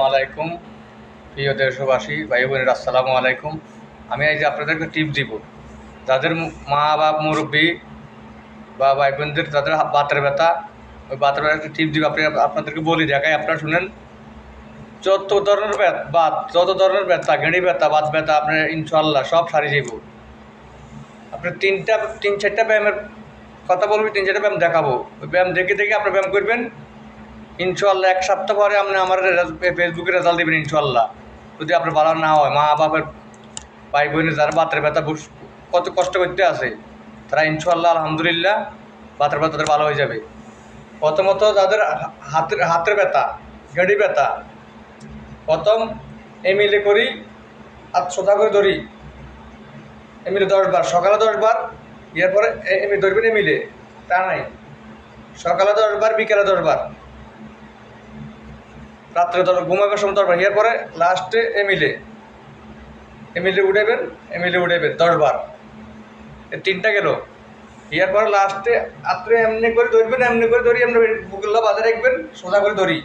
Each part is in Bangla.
আলাইকুম প্রিয় দেশবাসী ভাই বোনেরা, আসসালামু আলাইকুম। আমি এই যে আপনাদেরকে টিপস দিব, যাদের মা বাপ মুরব্বী বা ভাই বোনদের যাদের বাতের ব্যথা, ওই বাতের ব্যথা একটা টিপস দিব। আপনাদেরকে বলি, দেখাই, আপনারা শুনেন। যত ধরনের বাত, যত ধরনের ব্যথা, গেঁড়ি ব্যথা, বাত ব্যথা, আপনার ইনশাল্লাহ সব সারি যাব। আপনি তিন চারটা ব্যায়ামের কথা বলবি, তিন চারটা ব্যায়াম দেখাবো। ওই ব্যায়াম দেখে দেখে আপনি ব্যায়াম করবেন। ইনশাল্লাহ এক সপ্তাহ পরে আপনি আমার ফেসবুকে রেজাল্ট দেবেন ইনশাল্লাহ। যদি আপনার ভালো না হয়, মা বাবার ভাই বোনের যারা বাতের ব্যথা কত কষ্ট করতে আছে, তারা ইনশাল্লাহ আলহামদুলিল্লাহ বাতের ব্যথা তাদের ভালো হয়ে যাবে। প্রথমত যাদের হাতের ব্যথা, গেঁড়ি ব্যথা, প্রথম এমিলে করি, হাত সোজা করে ধরি, এমিলে 10 বার, সকালে 10 বার, এরপরে এমনি ধরবেন এমিলে, তা নাই, সকালে 10 বার, বিকেলে 10 বার, রাত্রে ঘুমাবার সময় 10 বার, এরপরে লাস্টে এমিলে উঠেবেন, 10 বার। এই তিনটা গেল। এরপরে লাস্টে রাত্রে এমনি করে ধরবেন, এমনি করে ধরি, এমনি বুকুল্লা বাজে রাখবেন, সোজা করে ধরি,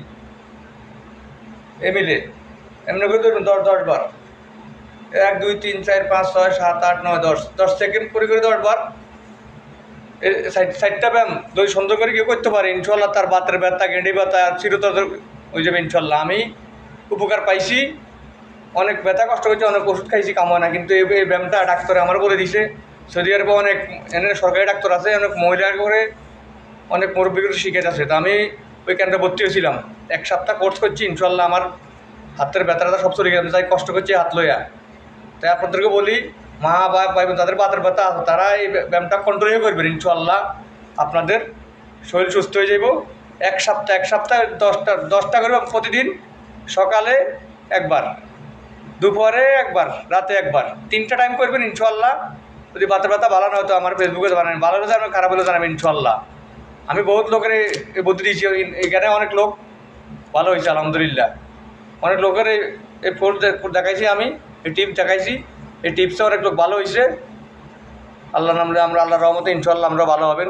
এমনি করে ধরবেন 10 বার। 1 2 3 4 5 6 7 8 9 10, 10 সেকেন্ড করে 10 বার। সাইডটা ব্যায়াম যদি সুন্দর করে কেউ করতে পারে, ইনশাল্লাহ তার বাতের ব্যথা, গেঁড়ি ব্যথা চিরতর হয়ে যাবে ইনশাল্লাহ। আমি উপকার পাইছি, অনেক ব্যথা কষ্ট করছি, অনেক ওষুধ খাইছি, কাম হয় না, কিন্তু এই ব্যায়ামটা ডাক্তারে আমার বলে দিছে। সৌদি আরবে অনেক এনে সরকারি ডাক্তার আছে, অনেক মহিলা করে, অনেক মুরব্বীগুলো শিখে আছে। তো আমি ওই কেন্দ্রে ভর্তি হয়েছিলাম, 1 সপ্তাহ কোর্স করছি, ইনশাল্লাহ আমার হাতের ব্যথাটা সব চলে গেছে। তাই কষ্ট করছি হাত লইয়া। তাই আপনাদেরকে বলি, মা বা ভাই বোন যাদের বাতের ব্যথা আছে, তারা এই ব্যায়ামটা কন্টিনিউ করবেন, ইনশাল্লাহ আপনাদের শরীর সুস্থ হয়ে যাব। এক সপ্তাহে 10টা করে প্রতিদিন, সকালে 1 বার, দুপুরে 1 বার, রাতে 1 বার, 3টা টাইম করবেন ইনশাল্লাহ। যদি বাতের ব্যথা ভালো না হতো আমার ফেসবুকে জানাবেন, ভালো হলে জানাবেন, খারাপ হলে জানাবেন ইনশাল্লাহ। আমি বহুত লোকের এই বুদ্ধি দিয়েছি, এখানে অনেক লোক ভালো হয়েছে আলহামদুলিল্লাহ। অনেক লোকের এই ফোন দেখাইছি, আমি এই টিপস দেখাইছি, এই টিপসে অনেক লোক ভালো হয়েছে। আল্লাহর নামে, আল্লাহর রহমতে ইনশাল্লাহ আমরা ভালো হবেন।